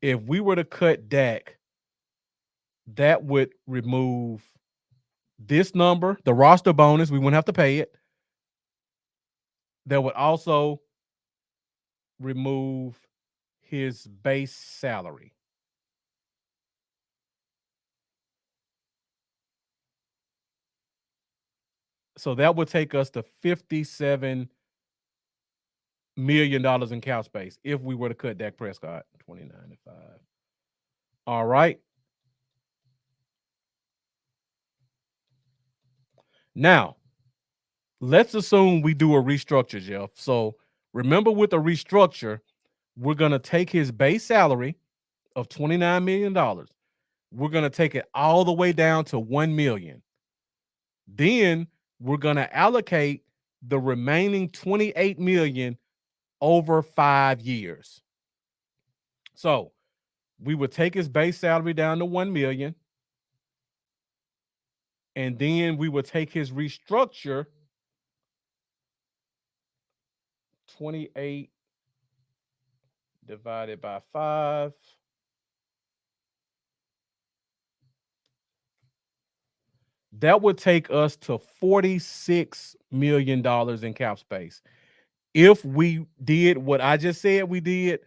were to cut Dak, that would remove this number, the roster bonus. We wouldn't have to pay it. That would also remove his base salary. So that would take us to $57 million in cap space if we were to cut Dak Prescott. 29 and 5. All right. Now, let's assume we do a restructure, Jeff. So remember, with a restructure, we're going to take his base salary of $29 million. We're going to take it all the way down to $1 million. Then we're going to allocate the remaining $28 million over 5 years. So we would take his base salary down to $1 million. And then we would take his restructure, 28 divided by 5. That would take us to $46 million in cap space. If we did what I just said we did,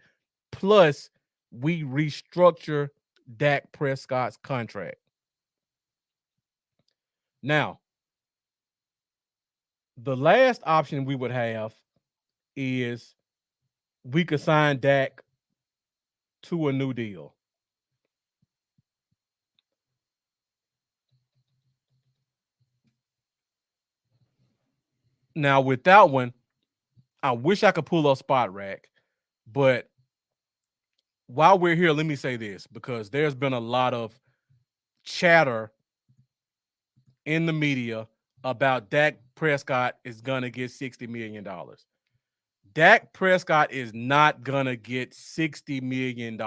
plus we restructure Dak Prescott's contract. Now, the last option we would have is we could sign Dak to a new deal. Now, with that one, I wish I could pull up Spot Rack, but while we're here, let me say this, because there's been a lot of chatter in the media about Dak Prescott is going to get $60 million. Dak Prescott is not going to get $60 million.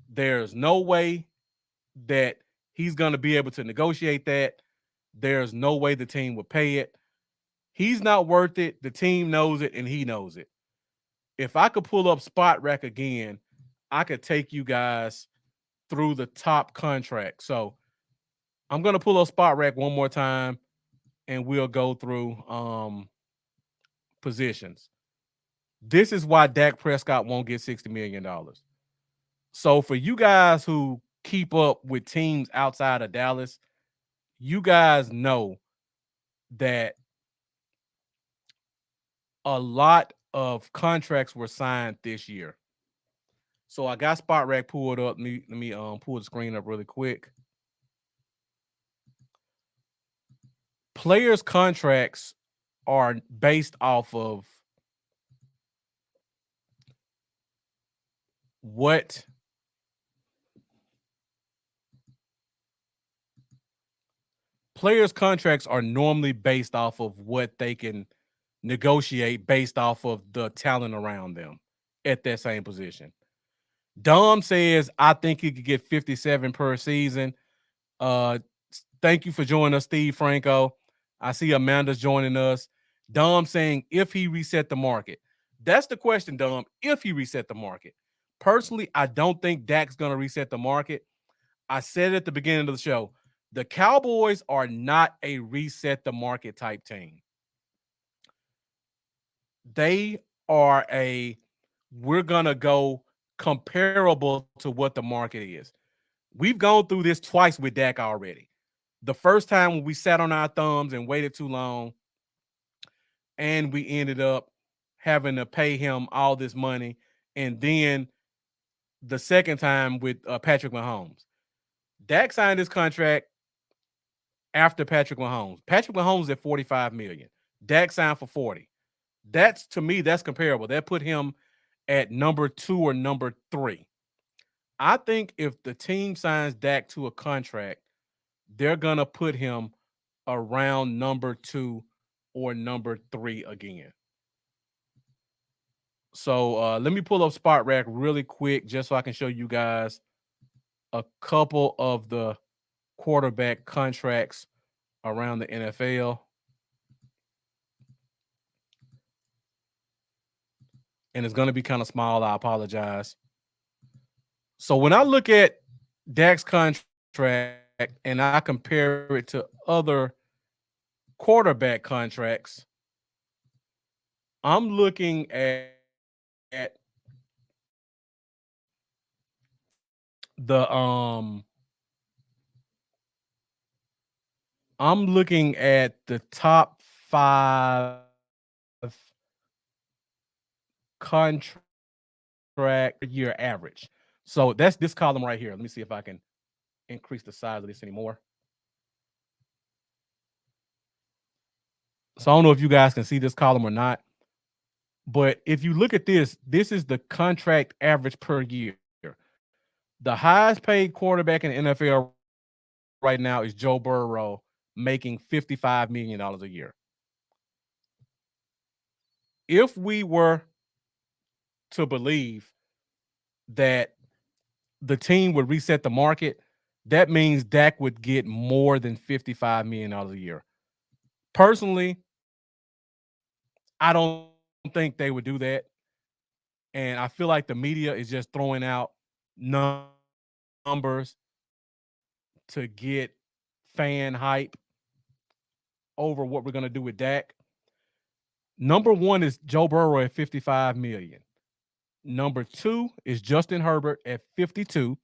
There's no way that he's going to be able to negotiate that. There's no way the team would pay it. He's not worth it. The team knows it, and he knows it. If I could pull up Spot Rack again, I could take you guys through the top contract. So I'm going to pull up Spot Rack one more time, and we'll go through positions. This is why Dak Prescott won't get $60 million. So for you guys who keep up with teams outside of Dallas, you guys know that a lot of contracts were signed this year. So I got Spot Rack pulled up. Let me pull the screen up really quick. Players' contracts are based off of what players' contracts are normally based off of what they can negotiate based off of the talent around them at that same position. Dom says, I think he could get 57 per season. Thank you for joining us, Steve Franco. I see Amanda's joining us. Dom saying, if he reset the market. That's the question, Dom. If he reset the market. Personally, I don't think Dak's going to reset the market. I said at the beginning of the show, the Cowboys are not a reset the market type team. They are we're going to go comparable to what the market is. We've gone through this twice with Dak already. The first time when we sat on our thumbs and waited too long, and we ended up having to pay him all this money. And then the second time with Patrick Mahomes. Dak signed his contract after Patrick Mahomes. Patrick Mahomes at $45 million. Dak signed for 40. That's, to me, that's comparable. That put him at number 2 or number 3. I think if the team signs Dak to a contract, they're going to put him around number 2 or number 3 again. So let me pull up Spot Rack really quick just so I can show you guys a couple of the quarterback contracts around the NFL. And it's going to be kind of small. I apologize. So when I look at Dak's contract and I compare it to other quarterback contracts, I'm looking at the I'm looking at the top 5 contract year average. So that's this column right here. Let me see if I can increase the size of this anymore. So I don't know if you guys can see this column or not. But if you look at this, this is the contract average per year. The highest paid quarterback in the NFL right now is Joe Burrow, making $55 million a year. If we were to believe that the team would reset the market, that means Dak would get more than $55 million a year. Personally, I don't think they would do that. And I feel like the media is just throwing out numbers to get fan hype over what we're going to do with Dak. Number 1 is Joe Burrow at $55 million. Number 2 is Justin Herbert at $52.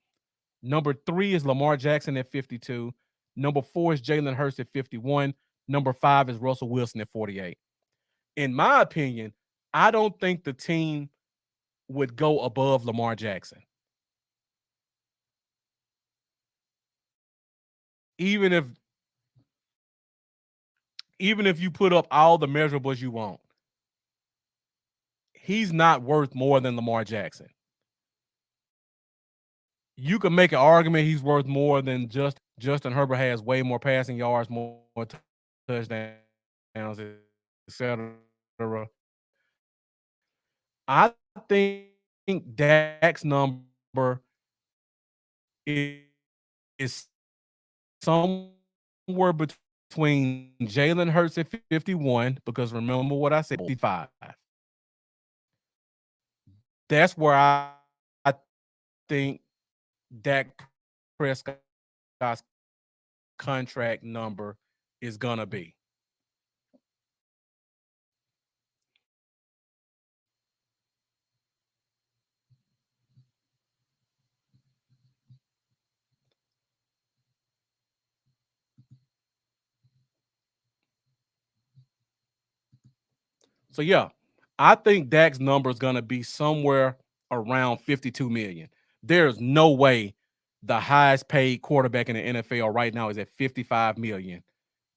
Number 3 is Lamar Jackson at $52. Number 4 is Jalen Hurts at $51. Number 5 is Russell Wilson at $48. In my opinion, I don't think the team would go above Lamar Jackson. Even if you put up all the measurables you want, he's not worth more than Lamar Jackson. You can make an argument he's worth more than Justin Herbert has way more passing yards, more touchdowns, etc. I think Dak's number is somewhere between Jalen Hurts at 51, because remember what I said, 55. That's where I think Dak Prescott's contract number is going to be. So, yeah, I think Dak's number is going to be somewhere around 52 million. There's no way the highest paid quarterback in the NFL right now is at 55 million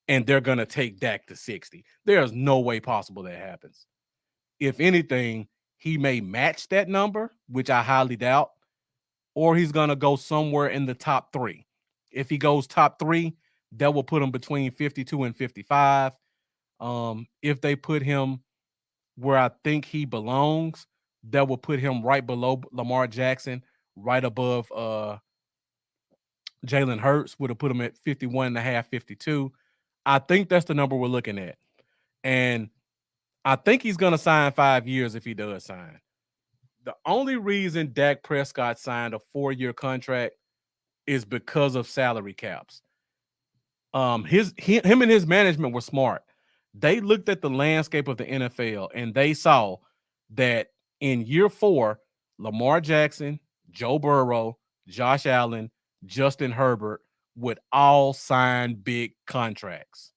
and they're going to take Dak to 60. There's no way possible that happens. If anything, he may match that number, which I highly doubt, or he's going to go somewhere in the top 3. If he goes top 3, that will put him between 52 and 55. If they put him where I think he belongs, that will put him right below Lamar Jackson, right above Jalen Hurts, would have put him at 51 and a half, 52. I think that's the number we're looking at. And I think he's going to sign 5 years if he does sign. The only reason Dak Prescott signed a 4-year contract is because of salary caps. Him and his management were smart. They looked at the landscape of the NFL and they saw that in year 4, Lamar Jackson, Joe Burrow, Josh Allen, Justin Herbert would all sign big contracts.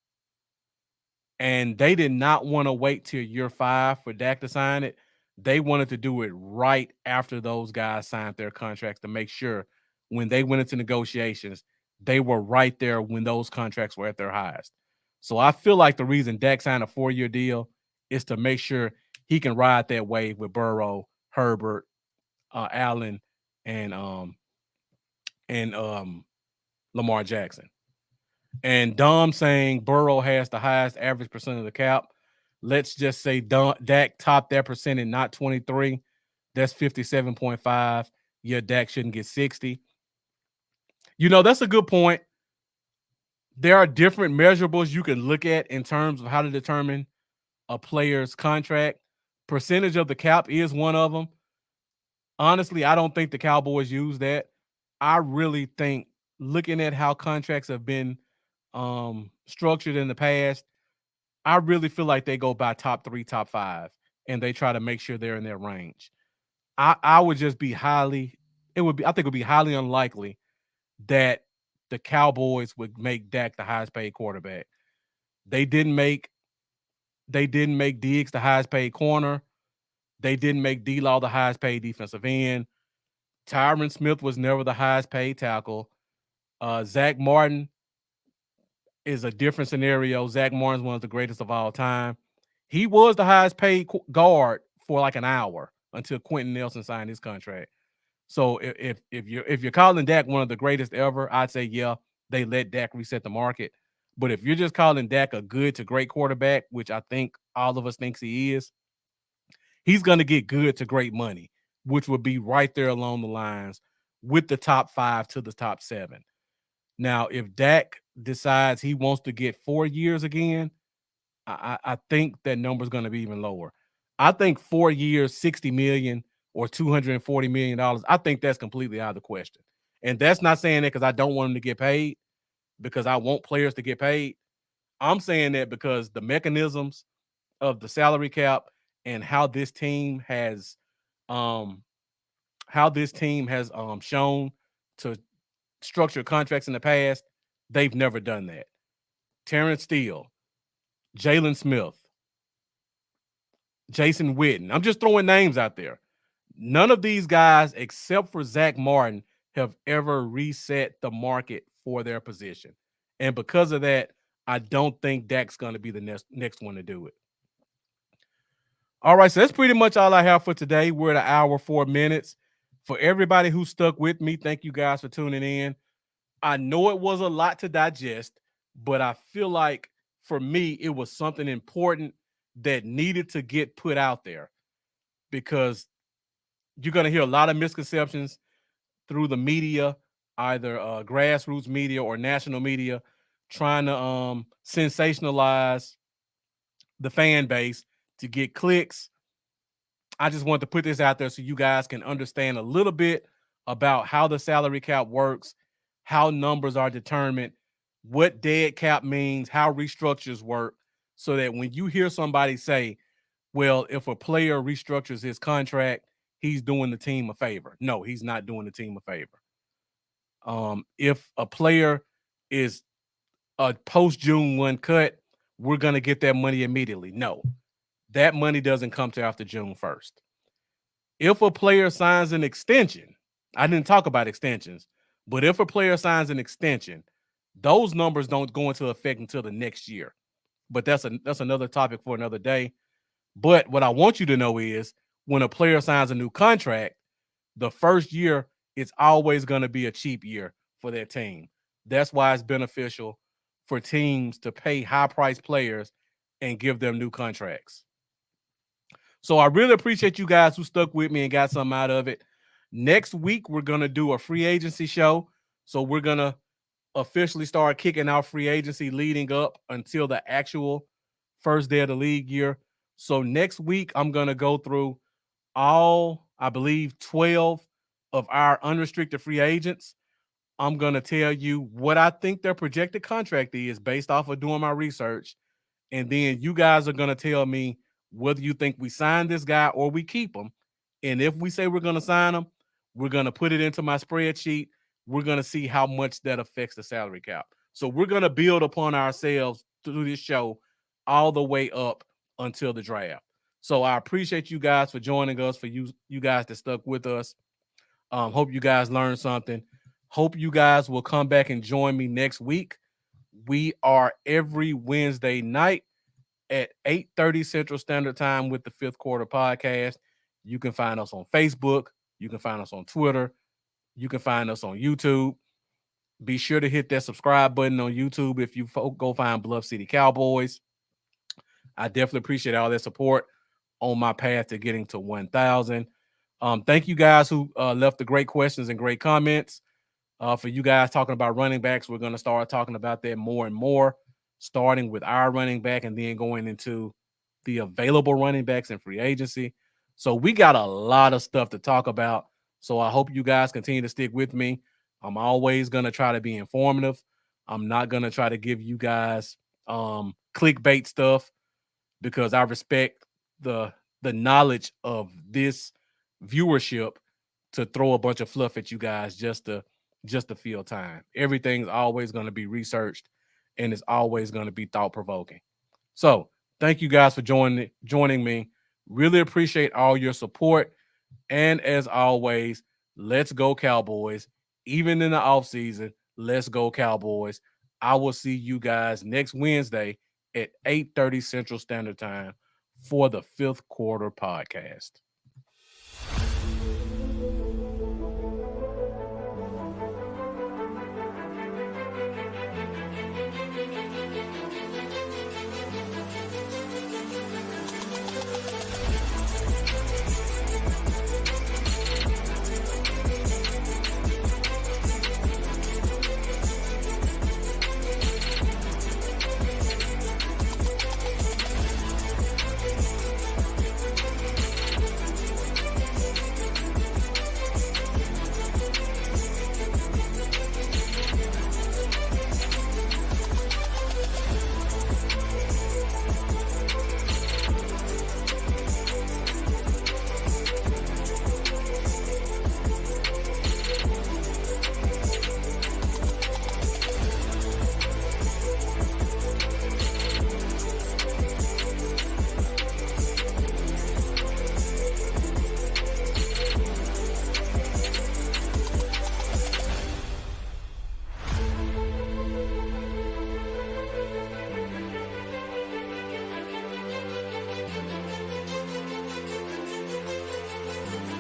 And they did not want to wait till year 5 for Dak to sign it. They wanted to do it right after those guys signed their contracts to make sure when they went into negotiations, they were right there when those contracts were at their highest. So I feel like the reason Dak signed a 4-year deal is to make sure he can ride that wave with Burrow, Herbert, Allen, and Lamar Jackson. And Dom saying Burrow has the highest average percent of the cap. Let's just say Dak topped that percent in not 23. That's 57.5. Yeah, Dak shouldn't get 60. That's a good point. There are different measurables you can look at in terms of how to determine a player's contract. Percentage of the cap is one of them. Honestly, I don't think the Cowboys use that. I really think looking at how contracts have been structured in the past, I really feel like they go by top 3, top 5, and they try to make sure they're in their range. I would just be I think it would be highly unlikely that the Cowboys would make Dak the highest paid quarterback. They didn't make Diggs the highest paid corner. They didn't make D-Law the highest paid defensive end. Tyron Smith was never the highest paid tackle. Zach Martin is a different scenario. Zach Martin's one of the greatest of all time. He was the highest paid guard for like an hour until Quentin Nelson signed his contract. So if you're calling Dak one of the greatest ever, I'd say yeah, they let Dak reset the market. But if you're just calling Dak a good to great quarterback, which I think all of us thinks he is, he's going to get good to great money, which would be right there along the lines with the top 5 to the top 7. Now, if Dak decides he wants to get 4 years again, I think that number is going to be even lower. I think 4 years, $60 million or $240 million, I think that's completely out of the question. And that's not saying that because I don't want him to get paid, because I want players to get paid. I'm saying that because the mechanisms of the salary cap and how this team has shown to structure contracts in the past, they've never done that. Terrence Steele, Jalen Smith, Jason Witten. I'm just throwing names out there. None of these guys, except for Zach Martin, have ever reset the market for their position. And because of that, I don't think Dak's going to be the next one to do it. All right, so that's pretty much all I have for today. We're at an hour, 4 minutes. For everybody who stuck with me, thank you guys for tuning in. I know it was a lot to digest, but I feel like for me, it was something important that needed to get put out there, because you're going to hear a lot of misconceptions through the media, either grassroots media or national media, trying to sensationalize the fan base to get clicks. I just wanted to put this out there so you guys can understand a little bit about how the salary cap works, how numbers are determined, what dead cap means, how restructures work, so that when you hear somebody say, well, if a player restructures his contract, he's doing the team a favor. No, he's not doing the team a favor. If a player is a post-June 1 cut, we're going to get that money immediately. No, that money doesn't come till after June 1st. If a player signs an extension, I didn't talk about extensions, but if a player signs an extension, those numbers don't go into effect until the next year. But that's another topic for another day. But what I want you to know is when a player signs a new contract, the first year it's always going to be a cheap year for their team. That's why it's beneficial for teams to pay high-priced players and give them new contracts. So I really appreciate you guys who stuck with me and got something out of it. Next week, we're going to do a free agency show. So we're going to officially start kicking out free agency leading up until the actual first day of the league year. So next week, I'm going to go through all, I believe, 12 of our unrestricted free agents. I'm going to tell you what I think their projected contract is based off of doing my research. And then you guys are going to tell me whether you think we sign this guy or we keep him. And if we say we're going to sign him, we're going to put it into my spreadsheet. We're going to see how much that affects the salary cap. So we're going to build upon ourselves through this show all the way up until the draft. So I appreciate you guys for joining us, for you guys that stuck with us. Hope you guys learned something. Hope you guys will come back and join me next week. We are every Wednesday night at 8:30 Central Standard Time with the Fifth Quarter Podcast. You can find us on Facebook. You can find us on Twitter. You can find us on YouTube. Be sure to hit that subscribe button on YouTube if you go find Bluff City Cowboys. I definitely appreciate all that support on my path to getting to 1,000. Thank you guys who left the great questions and great comments. For you guys talking about running backs, we're going to start talking about that more and more, starting with our running back and then going into the available running backs in free agency. So we got a lot of stuff to talk about. So I hope you guys continue to stick with me. I'm always going to try to be informative. I'm not going to try to give you guys clickbait stuff because I respect the knowledge of this viewership to throw a bunch of fluff at you guys just to fill time. Everything's always going to be researched and it's always going to be thought-provoking. So thank you guys for joining me. Really appreciate all your support. And as always, let's go Cowboys. Even in the offseason, let's go Cowboys. I will see you guys next Wednesday at 8:30 Central Standard Time for the Fifth Quarter Podcast.